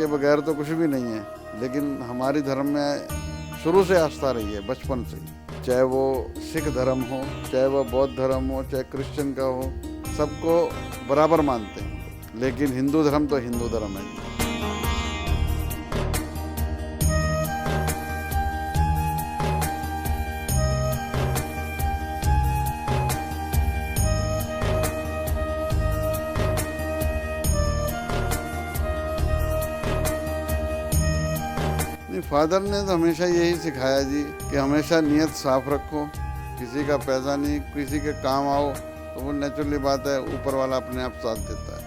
के बगैर तो कुछ भी नहीं है, लेकिन हमारी धर्म में शुरू से आस्था रही है, बचपन से ही। चाहे वो सिख धर्म हो, चाहे वो बौद्ध धर्म हो, चाहे क्रिश्चियन का हो, सबको बराबर मानते हैं। लेकिन हिंदू धर्म तो हिंदू धर्म है। फादर ने तो हमेशा यही सिखाया जी कि हमेशा नियत साफ रखो, किसी का पैसा नहीं, किसी के काम आओ, तो वो नेचुरली बात है, ऊपर वाला अपने आप साथ देता है।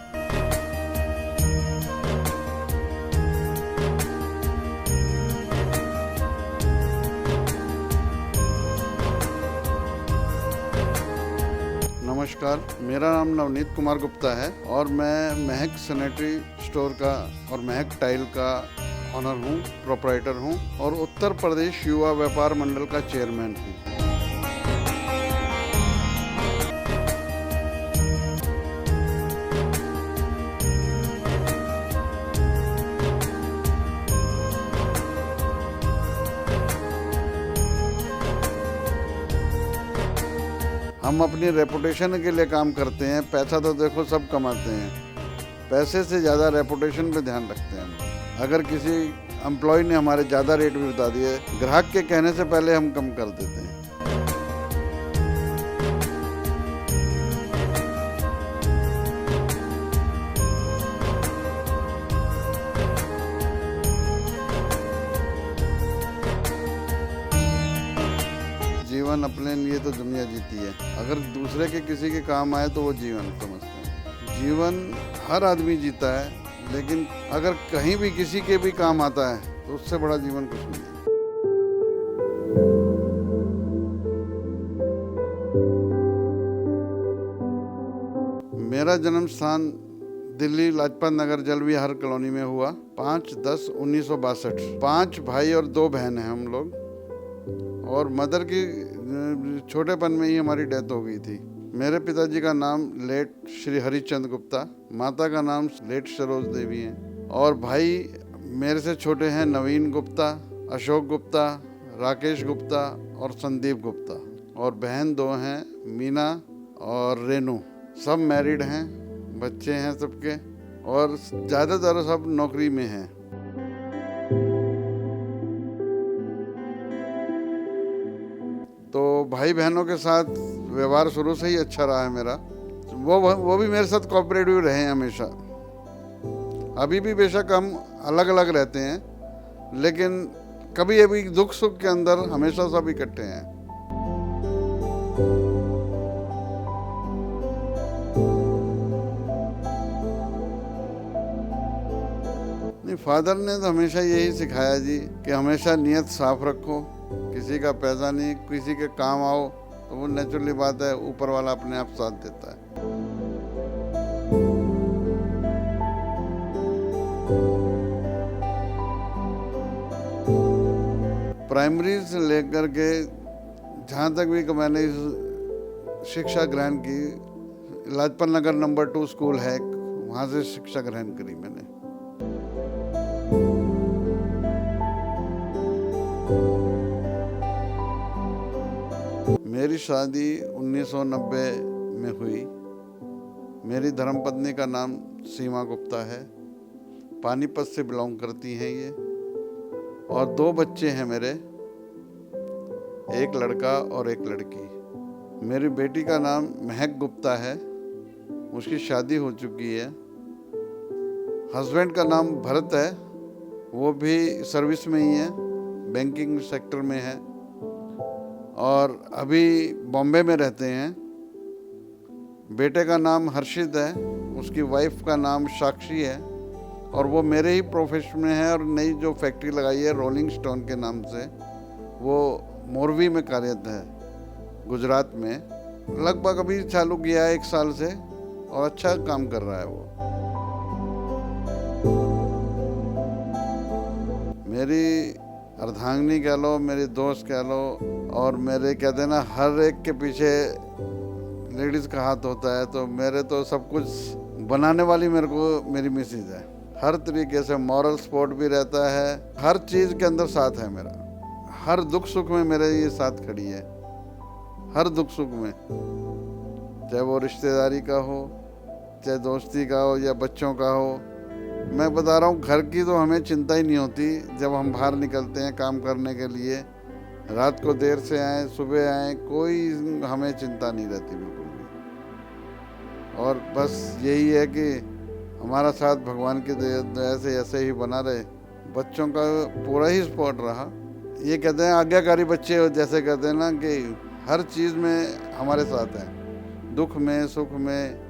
नमस्कार, मेरा नाम नवनीत कुमार गुप्ता है और मैं महक सैनिटरी स्टोर का और महक टाइल का ऑनर हूँ, प्रोप्राइटर हूँ और उत्तर प्रदेश युवा व्यापार मंडल का चेयरमैन हूँ। हम अपनी रेपुटेशन के लिए काम करते हैं। पैसा तो देखो सब कमाते हैं, पैसे से ज़्यादा रेपुटेशन पे ध्यान रखते हैं हम। अगर किसी एम्प्लॉय ने हमारे ज़्यादा रेट भी बता दिए, ग्राहक के कहने से पहले हम कम कर देते हैं। जीवन अपने लिए तो दुनिया जीती है, अगर दूसरे के किसी के काम आए तो वो जीवन समझते हैं। जीवन हर आदमी जीता है, लेकिन अगर कहीं भी किसी के भी काम आता है तो उससे बड़ा जीवन कुछ नहीं है। मेरा जन्म स्थान दिल्ली लाजपत नगर जल विहार कॉलोनी में हुआ 5/10/1962। 5 भाई और 2 बहन हैं हम लोग, और मदर की छोटेपन में ही हमारी डेथ हो गई थी। मेरे पिताजी का नाम लेट श्री हरिचंद गुप्ता, माता का नाम लेट सरोज देवी है, और भाई मेरे से छोटे हैं नवीन गुप्ता, अशोक गुप्ता, राकेश गुप्ता और संदीप गुप्ता, और बहन 2 हैं मीना और रेनू। सब मैरिड हैं, बच्चे हैं सबके, और ज़्यादातर सब नौकरी में हैं। तो भाई बहनों के साथ व्यवहार शुरू से ही अच्छा रहा है मेरा। वो भी मेरे साथ कोऑपरेटिव रहे हैं हमेशा। अभी भी बेशक हम अलग अलग रहते हैं, लेकिन कभी अभी दुख सुख के अंदर हमेशा सब इकट्ठे हैं। नहीं, फादर ने तो हमेशा यही सिखाया जी कि हमेशा नियत साफ रखो, किसी का पैसा नहीं, किसी के काम आओ, तो वो नेचुरली बात है, ऊपर वाला अपने आप साथ देता है। प्राइमरी से लेकर के जहाँ तक भी मैंने शिक्षा ग्रहण की, लाजपत नगर नंबर 2 स्कूल है, वहाँ से शिक्षा ग्रहण करी मैंने। मेरी शादी 1990 में हुई। मेरी धर्मपत्नी का नाम सीमा गुप्ता है, पानीपत से बिलोंग करती हैं ये, और 2 बच्चे हैं मेरे, एक लड़का और एक लड़की। मेरी बेटी का नाम महक गुप्ता है, उसकी शादी हो चुकी है। हस्बैंड का नाम भरत है, वो भी सर्विस में ही है, बैंकिंग सेक्टर में है, और अभी बॉम्बे में रहते हैं। बेटे का नाम हर्षित है, उसकी वाइफ का नाम साक्षी है, और वो मेरे ही प्रोफेशन में है, और नई जो फैक्ट्री लगाई है रोलिंग स्टोन के नाम से, वो मोरवी में कार्यरत है, गुजरात में। लगभग अभी चालू किया है 1 साल से, और अच्छा काम कर रहा है वो। मेरी अर्धांगिनी कह लो, मेरी दोस्त कह लो, और मेरे कहते हैं ना, हर एक के पीछे लेडीज़ का हाथ होता है, तो मेरे तो सब कुछ बनाने वाली मेरे को मेरी मिसेज है। हर तरीके से मॉरल सपोर्ट भी रहता है, हर चीज़ के अंदर साथ है मेरा। हर दुख सुख में मेरे ये साथ खड़ी है, हर दुख सुख में, चाहे वो रिश्तेदारी का हो, चाहे दोस्ती का हो या बच्चों का हो। मैं बता रहा हूँ, घर की तो हमें चिंता ही नहीं होती। जब हम बाहर निकलते हैं काम करने के लिए, रात को देर से आए सुबह आए, कोई हमें चिंता नहीं रहती बिल्कुल भी। और बस यही है कि हमारा साथ भगवान की दया से ऐसे ही बना रहे। बच्चों का पूरा ही सपोर्ट रहा। ये कहते हैं आज्ञाकारी बच्चे, जैसे कहते हैं ना कि हर चीज़ में हमारे साथ हैं, दुख में सुख में।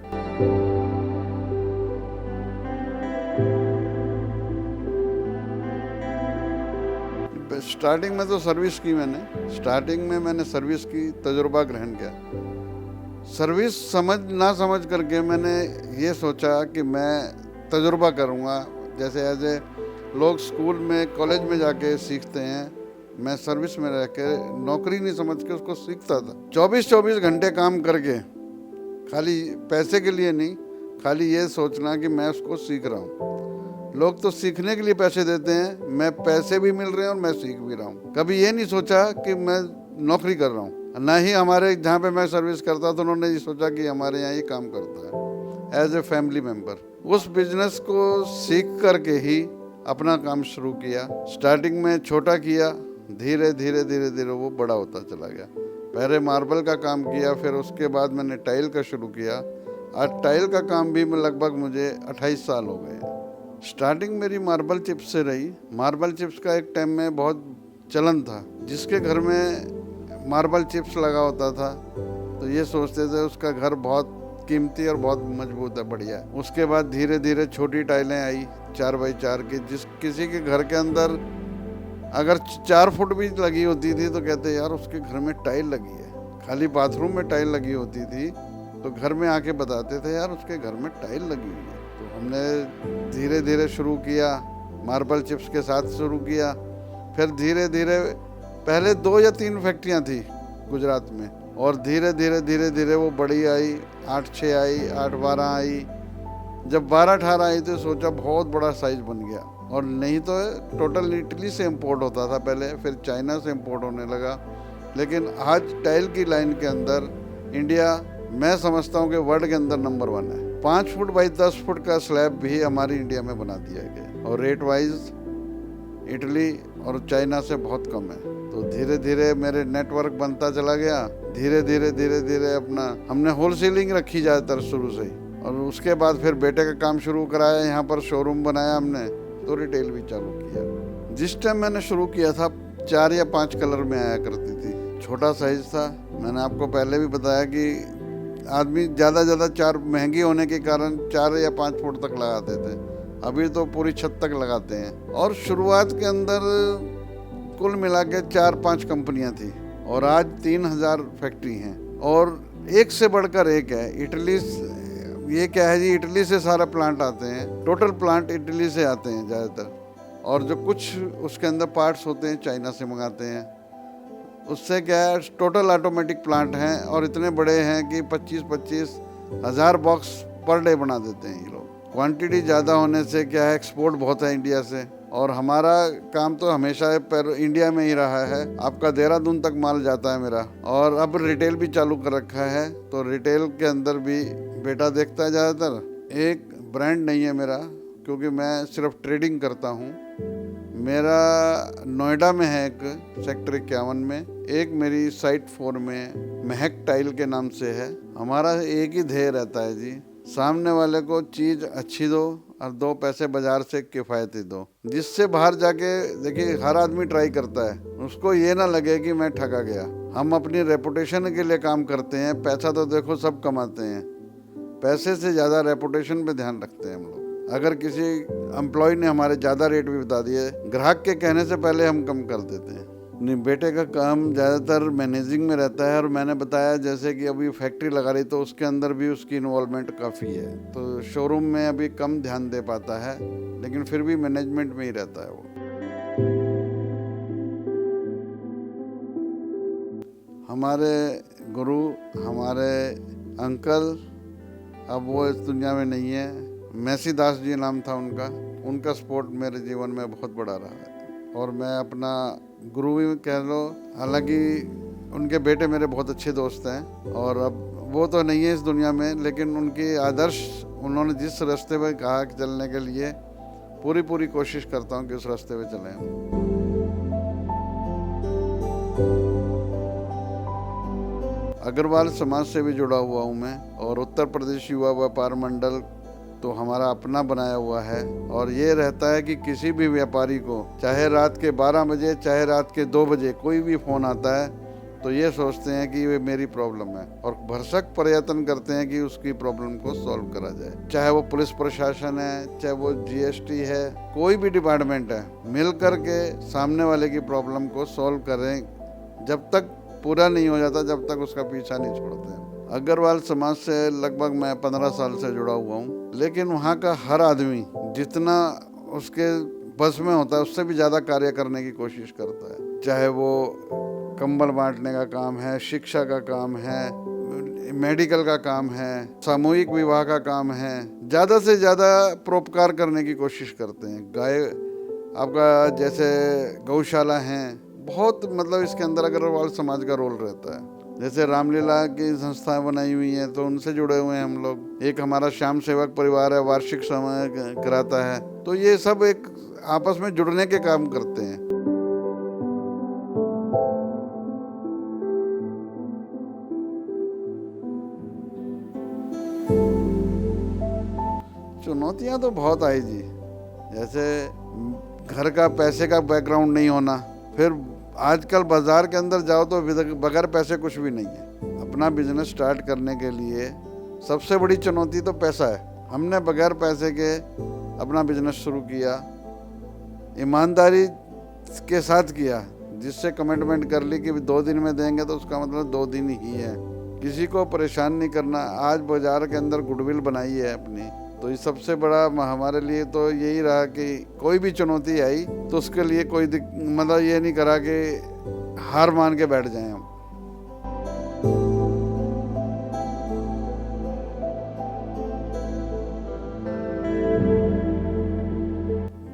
स्टार्टिंग में तो सर्विस की मैंने सर्विस की, तजुर्बा ग्रहण किया। सर्विस समझ ना समझ करके मैंने ये सोचा कि मैं तजुर्बा करूँगा। जैसे एज ए लोग स्कूल में कॉलेज में जाके सीखते हैं, मैं सर्विस में रह के नौकरी नहीं समझ के उसको सीखता था। 24-24 घंटे काम करके, खाली पैसे के लिए नहीं, खाली ये सोचना कि मैं उसको सीख रहा हूँ। लोग तो सीखने के लिए पैसे देते हैं, मैं पैसे भी मिल रहे हैं और मैं सीख भी रहा हूँ। कभी ये नहीं सोचा कि मैं नौकरी कर रहा हूँ। ना ही हमारे जहाँ पे मैं सर्विस करता था उन्होंने ये सोचा कि हमारे यहाँ ये काम करता है। एज ए फैमिली मेम्बर उस बिजनेस को सीख करके ही अपना काम शुरू किया। स्टार्टिंग में छोटा किया, धीरे धीरे धीरे धीरे वो बड़ा होता चला गया। पहले मार्बल का काम किया, फिर उसके बाद मैंने टाइल का शुरू किया। आज टाइल का काम भी लगभग मुझे 28 साल हो गए। स्टार्टिंग मेरी मार्बल चिप्स से रही। मार्बल चिप्स का एक टाइम में बहुत चलन था। जिसके घर में मार्बल चिप्स लगा होता था तो ये सोचते थे उसका घर बहुत कीमती और बहुत मजबूत है, बढ़िया है। उसके बाद धीरे धीरे छोटी टाइलें आई 4x4 की। जिस किसी के घर के अंदर अगर 4 फुट भी लगी होती थी तो कहते यार उसके घर में टाइल लगी है। खाली बाथरूम में टाइल लगी होती थी तो घर में आके बताते थे यार उसके घर में टाइल लगी हुई है। तो हमने धीरे धीरे शुरू किया, मार्बल चिप्स के साथ शुरू किया। फिर धीरे धीरे पहले 2 या 3 फैक्ट्रियां थी गुजरात में, और धीरे धीरे धीरे धीरे वो बड़ी आई, 8-6 आई, 8-12 आई। जब 12-18 आई तो सोचा बहुत बड़ा साइज बन गया। और नहीं तो टोटल इटली से इंपोर्ट होता था पहले, फिर चाइना से इंपोर्ट होने लगा। लेकिन आज टाइल की लाइन के अंदर इंडिया, मैं समझता हूँ कि वर्ल्ड के अंदर नंबर 1 है। 5 फुट बाई 10 फुट का स्लैब भी हमारी इंडिया में बना दिया गया, और रेट वाइज इटली और चाइना से बहुत कम है। तो धीरे धीरे मेरे नेटवर्क बनता चला गया। धीरे धीरे धीरे धीरे अपना हमने होलसेलिंग रखी ज़्यादातर शुरू से ही, और उसके बाद फिर बेटे का काम शुरू कराया, यहाँ पर शोरूम बनाया हमने, तो रिटेल भी चालू किया। जिस टाइम मैंने शुरू किया था 4 या 5 कलर में आया करती थी, छोटा साइज था। मैंने आपको पहले भी बताया कि आदमी ज़्यादा 4 महंगी होने के कारण 4 या 5 फुट तक लगाते थे, अभी तो पूरी छत तक लगाते हैं। और शुरुआत के अंदर कुल मिला के 4-5 कंपनियां थी, और आज 3000 फैक्ट्री हैं, और एक से बढ़कर एक है। इटली, ये क्या है जी, इटली से सारा प्लांट आते हैं, टोटल प्लांट इटली से आते हैं ज़्यादातर, और जो कुछ उसके अंदर पार्ट्स होते हैं चाइना से मंगाते हैं। उससे क्या है, टोटल ऑटोमेटिक प्लांट हैं, और इतने बड़े हैं कि 25-25 हज़ार बॉक्स पर डे बना देते हैं ये लोग। क्वांटिटी ज़्यादा होने से क्या है, एक्सपोर्ट बहुत है इंडिया से, और हमारा काम तो हमेशा इंडिया में ही रहा है। आपका देहरादून तक माल जाता है मेरा, और अब रिटेल भी चालू कर रखा है, तो रिटेल के अंदर भी बेटा देखता है ज़्यादातर। एक ब्रांड नहीं है मेरा, क्योंकि मैं सिर्फ ट्रेडिंग करता हूँ। मेरा नोएडा में है एक सेक्टर 51 में, एक मेरी साइट 4 में महक टाइल के नाम से है। हमारा एक ही ध्येय रहता है जी, सामने वाले को चीज़ अच्छी दो और 2 पैसे बाजार से किफ़ायती दो, जिससे बाहर जाके देखिए हर आदमी ट्राई करता है, उसको ये ना लगे कि मैं ठगा गया। हम अपनी रेपुटेशन के लिए काम करते हैं। पैसा तो देखो सब कमाते हैं, पैसे से ज़्यादा रेपुटेशन पे ध्यान रखते हैं हम लोग। अगर किसी एम्प्लॉय ने हमारे ज़्यादा रेट भी बता दिए, ग्राहक के कहने से पहले हम कम कर देते हैं। नहीं, बेटे का काम ज़्यादातर मैनेजिंग में रहता है, और मैंने बताया जैसे कि अभी फैक्ट्री लगा रही तो उसके अंदर भी उसकी इन्वॉल्वमेंट काफ़ी है, तो शोरूम में अभी कम ध्यान दे पाता है, लेकिन फिर भी मैनेजमेंट में ही रहता है वो। हमारे गुरु, हमारे अंकल, अब वो इस दुनिया में नहीं है। मैसी दास जी नाम था उनका। उनका सपोर्ट मेरे जीवन में बहुत बड़ा रहा है और मैं अपना गुरु भी कह लो। हालांकि उनके बेटे मेरे बहुत अच्छे दोस्त हैं और अब वो तो नहीं है इस दुनिया में, लेकिन उनके आदर्श, उन्होंने जिस रास्ते पे कहा कि चलने के लिए, पूरी कोशिश करता हूँ कि उस रास्ते पे चलें हम। अग्रवाल समाज से भी जुड़ा हुआ हूँ मैं और उत्तर प्रदेश युवा व्यापार मंडल तो हमारा अपना बनाया हुआ है। और ये रहता है कि किसी भी व्यापारी को चाहे रात के 12 बजे चाहे रात के 2 बजे कोई भी फ़ोन आता है तो ये सोचते हैं कि ये मेरी प्रॉब्लम है और भरसक प्रयत्न करते हैं कि उसकी प्रॉब्लम को सॉल्व करा जाए। चाहे वो पुलिस प्रशासन है, चाहे वो जीएसटी है, कोई भी डिपार्टमेंट है, मिल कर के सामने वाले की प्रॉब्लम को सॉल्व करें। जब तक पूरा नहीं हो जाता जब तक उसका पीछा नहीं छोड़ते हैं। अग्रवाल समाज से लगभग मैं 15 साल से जुड़ा हुआ हूँ, लेकिन वहाँ का हर आदमी जितना उसके बस में होता है उससे भी ज़्यादा कार्य करने की कोशिश करता है। चाहे वो कंबल बांटने का काम है, शिक्षा का काम है, मेडिकल का काम है, सामूहिक विवाह का काम है, ज़्यादा से ज़्यादा परोपकार करने की कोशिश करते हैं। गाय आपका जैसे गौशाला हैं, बहुत मतलब इसके अंदर अग्रवाल समाज का रोल रहता है। जैसे रामलीला की संस्थाएं बनाई हुई हैं तो उनसे जुड़े हुए हैं हम लोग। एक हमारा श्याम सेवक परिवार है, वार्षिक समय कराता है। तो ये सब एक आपस में जुड़ने के काम करते हैं। चुनौतियां तो बहुत आई जी। जैसे घर का पैसे का बैकग्राउंड नहीं होना, फिर आजकल बाजार के अंदर जाओ तो बगैर पैसे कुछ भी नहीं है। अपना बिजनेस स्टार्ट करने के लिए सबसे बड़ी चुनौती तो पैसा है। हमने बगैर पैसे के अपना बिजनेस शुरू किया, ईमानदारी के साथ किया, जिससे कमिटमेंट कर ली कि 2 दिन में देंगे तो उसका मतलब 2 दिन ही है। किसी को परेशान नहीं करना। आज बाजार के अंदर गुडविल बनाई है अपनी, तो ये सबसे बड़ा हमारे लिए तो यही रहा कि कोई भी चुनौती आई तो उसके लिए कोई मतलब ये नहीं करा कि हार मान के बैठ जाएं हम।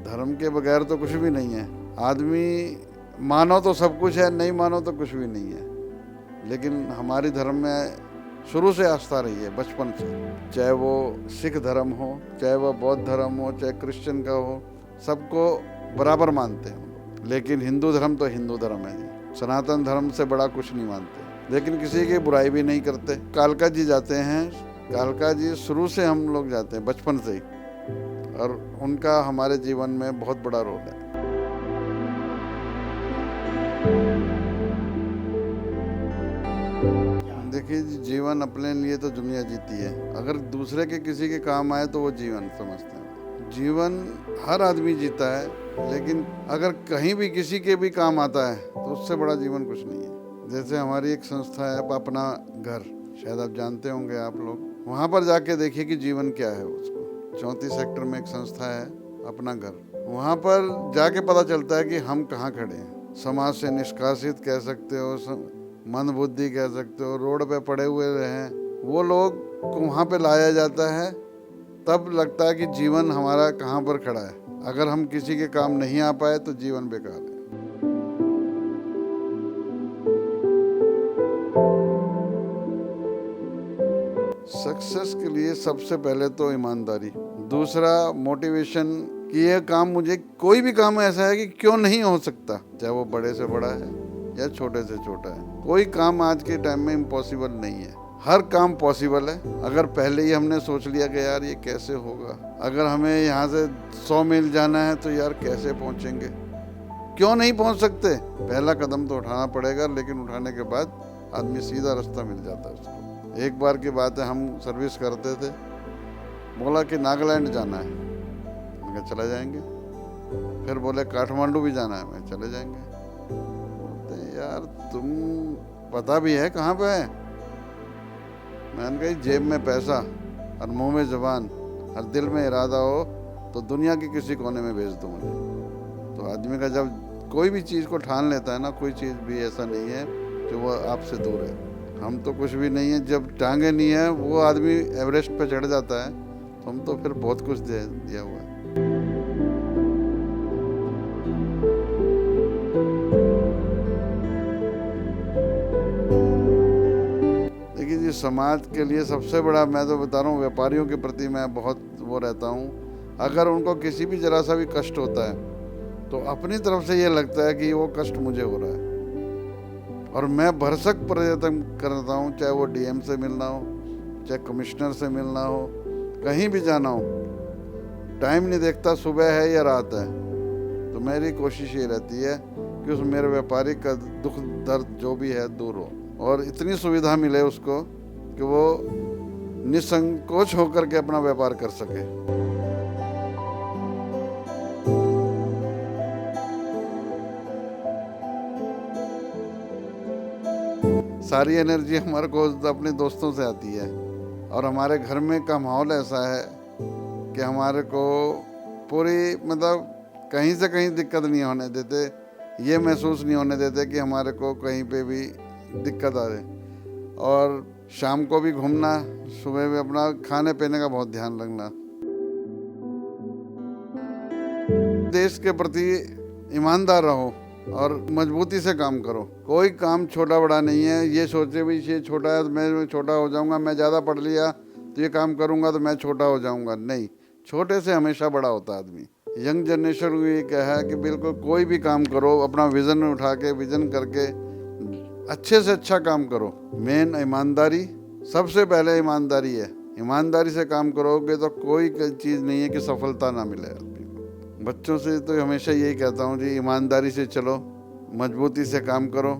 धर्म के बगैर तो कुछ भी नहीं है। आदमी मानो तो सब कुछ है, नहीं मानो तो कुछ भी नहीं है। लेकिन हमारी धर्म में शुरू से आस्था रही है, बचपन से। चाहे वो सिख धर्म हो, चाहे वो बौद्ध धर्म हो, चाहे क्रिश्चियन का हो, सबको बराबर मानते हैं। लेकिन हिंदू धर्म तो हिंदू धर्म है, सनातन धर्म से बड़ा कुछ नहीं मानते। लेकिन किसी की बुराई भी नहीं करते। कालका जी जाते हैं, कालका जी शुरू से हम लोग जाते हैं बचपन से ही, और उनका हमारे जीवन में बहुत बड़ा रोल है। देखिए, जीवन अपने लिए तो दुनिया जीती है। अगर दूसरे के किसी के काम आए तो वो जीवन समझते हैं। जीवन हर आदमी जीता है, लेकिन अगर कहीं भी किसी के भी काम आता है तो उससे बड़ा जीवन कुछ नहीं है। जैसे हमारी एक संस्था है अपना घर, शायद आप जानते होंगे आप लोग। वहाँ पर जाके देखिए कि जीवन क्या है उसको। 34 सेक्टर में एक संस्था है अपना घर। वहाँ पर जाके पता चलता है कि हम कहाँ खड़े हैं। समाज से निष्कासित कह सकते हो, मंदबुद्धि कह सकते हो, रोड पे पड़े हुए हैं, वो लोग को वहाँ पे लाया जाता है। तब लगता है कि जीवन हमारा कहाँ पर खड़ा है। अगर हम किसी के काम नहीं आ पाए तो जीवन बेकार है। सक्सेस के लिए सबसे पहले तो ईमानदारी, दूसरा मोटिवेशन कि ये काम, मुझे कोई भी काम ऐसा है कि क्यों नहीं हो सकता, चाहे वो बड़े से बड़ा है या छोटे से छोटा है। कोई काम आज के टाइम में इम्पॉसिबल नहीं है, हर काम पॉसिबल है। अगर पहले ही हमने सोच लिया कि यार ये कैसे होगा, अगर हमें यहाँ से 100 मील जाना है तो यार कैसे पहुँचेंगे, क्यों नहीं पहुँच सकते। पहला कदम तो उठाना पड़ेगा, लेकिन उठाने के बाद आदमी सीधा रास्ता मिल जाता है उसको। एक बार की बात है, हम सर्विस करते थे, बोला कि नागालैंड जाना है, मैं कहा चले जाएंगे। फिर बोले काठमांडू भी जाना है, मैं चले जाएंगे। यार तुम पता भी है कहाँ पे है। मैंने कहा जेब में पैसा और मुंह में जुबान और दिल में इरादा हो तो दुनिया के किसी कोने में भेज दो मुझे। तो आदमी का जब कोई भी चीज़ को ठान लेता है ना, कोई चीज़ भी ऐसा नहीं है जो वो आपसे दूर है। हम तो कुछ भी नहीं है, जब टांगे नहीं है वो आदमी एवरेस्ट पे चढ़ जाता है, तो हम तो फिर बहुत कुछ दिया हुआ है। देखिए जी, समाज के लिए सबसे बड़ा, मैं तो बता रहा हूँ, व्यापारियों के प्रति मैं बहुत वो रहता हूँ। अगर उनको किसी भी जरा सा भी कष्ट होता है तो अपनी तरफ से ये लगता है कि वो कष्ट मुझे हो रहा है, और मैं भरसक प्रयत्न करता हूँ, चाहे वो डीएम से मिलना हो, चाहे कमिश्नर से मिलना हो, कहीं भी जाना हो, टाइम नहीं देखता सुबह है या रात है, तो मेरी कोशिश ये रहती है कि उस मेरे व्यापारी का दुख दर्द जो भी है दूर हो, और इतनी सुविधा मिले उसको कि वो निसंकोच होकर के अपना व्यापार कर सके। सारी एनर्जी हमारे को अपने दोस्तों से आती है, और हमारे घर में का माहौल ऐसा है कि हमारे को पूरी मतलब कहीं से कहीं दिक्कत नहीं होने देते, ये महसूस नहीं होने देते कि हमारे को कहीं पे भी दिक्कत आ रही। और शाम को भी घूमना, सुबह भी अपना खाने पीने का बहुत ध्यान रखना। देश के प्रति ईमानदार रहो और मजबूती से काम करो। कोई काम छोटा बड़ा नहीं है, ये सोचे भी ये छोटा है तो मैं छोटा हो जाऊंगा, मैं ज़्यादा पढ़ लिया तो ये काम करूंगा तो मैं छोटा हो जाऊंगा, नहीं, छोटे से हमेशा बड़ा होता है आदमी। यंग जनरेशन को ये कहा है कि बिल्कुल कोई भी काम करो, अपना विज़न उठा के, विज़न करके अच्छे से अच्छा काम करो। मेन ईमानदारी, सबसे पहले ईमानदारी है। ईमानदारी से काम करोगे तो कोई चीज़ नहीं है कि सफलता ना मिले आदमी को। बच्चों से तो हमेशा यही कहता हूँ जी, ईमानदारी से चलो, मजबूती से काम करो।